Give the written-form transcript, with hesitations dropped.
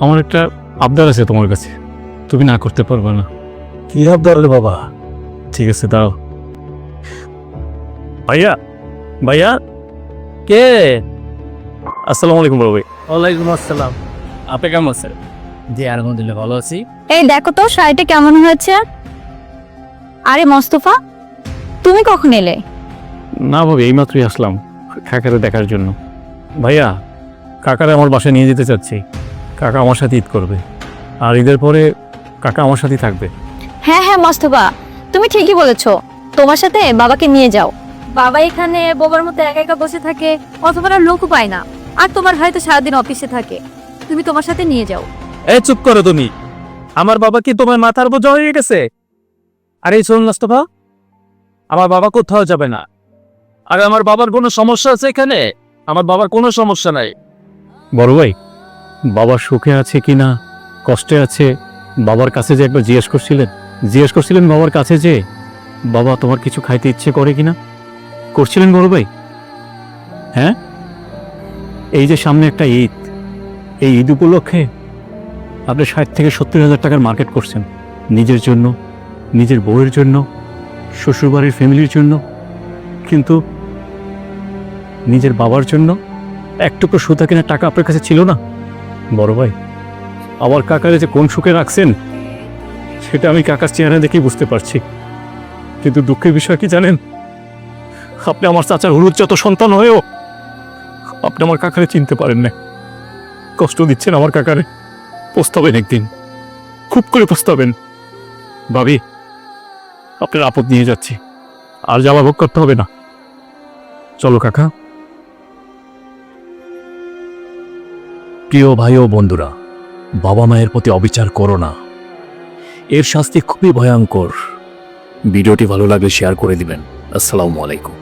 আমার একটা আবদার আছে তোমার কাছে, তুমি না করতে পারবে না। কি আবদার রে বাবা? ঠিক আছে দাও। ভাইয়া ভাইয়া, কে? আসসালামু আলাইকুম বড় ভাই। ওয়ালাইকুম আসসালাম। আপনি কেমন আছেন? জি আলহামদুলিল্লাহ ভালো আছি। এই দেখো তো শাড়িটা কেমন হয়েছে। আরে মোস্তফা, তুমি কখন এলে? না ভাবি, এইমাত্রই আসলাম কাকারে দেখার জন্য। ভাইয়া, কাকারে আমার বাসায় নিয়ে যেতে চাচ্ছি। কাকা আমার সাথে ঈদ করবে, আর ঈদের পরে কাকা আমার সাথেই থাকবে। হ্যাঁ হ্যাঁ মোস্তফা, তুমি ঠিকই বলেছো। তোমার সাথে বাবাকে নিয়ে যাও। বাবা এখানে বোবার মতো একা একা বসে থাকে, অথবা লোকও পায় না। আর তোমার ভাই তো সারাদিন অফিসে থাকে, তুমি তোমার সাথে নিয়ে যাও। এই চুপ করো তুমি। আমার বাবা কি তোমার মাথার বোঝা হয়ে গেছে? আরে শোন মোস্তফা, আমার বাবা কোথাও যাবে না। আর আমার বাবার কোনো সমস্যা আছে এখানে? আমার বাবার কোনো সমস্যা নাই। বড় ভাই, বাবা সুখে আছে কি না, কষ্টে আছে, বাবার কাছে যে একবার জিজ্ঞেস করছিলেন বাবার কাছে যে বাবা তোমার কিছু খাইতে ইচ্ছে করে কিনা, করছিলেন বড় ভাই? হ্যাঁ, এই যে সামনে একটা ঈদ, এই ঈদ উপলক্ষে আপনি 60,000-70,000 টাকার মার্কেট করছেন নিজের জন্য, নিজের বউয়ের জন্য, শ্বশুরবাড়ির ফ্যামিলির জন্য, কিন্তু নিজের বাবার জন্য এক টুকরো সুতা কেনার টাকা আপনার কাছে ছিল না। বড় ভাই, আমার কাকারে যে কোন সুখে রাখছেন সেটা আমি কাকার চেহারা দেখেই বুঝতে পারছি। কিন্তু দুঃখের বিষয় কি জানেন, আপনি আমার চাচার হলুদজাত সন্তান হয়েও আপনি আমার কাকারে চিনতে পারেন না। কষ্ট দিচ্ছেন আমার কাকারে। পস্তাবেন একদিন, খুব করে পস্তাবেন। ভাবি, আপনার আপদ নিয়ে যাচ্ছি, আর যাওয়া ভোগ করতে হবে না। চলো কাকা। প্রিয় ভাই ও বন্ধুরা, বাবা মায়ের প্রতি অবিচার করো না, এর শাস্তি খুবই ভয়ঙ্কর। ভিডিওটি ভালো লাগলে শেয়ার করে দিবেন। আসসালামু আলাইকুম।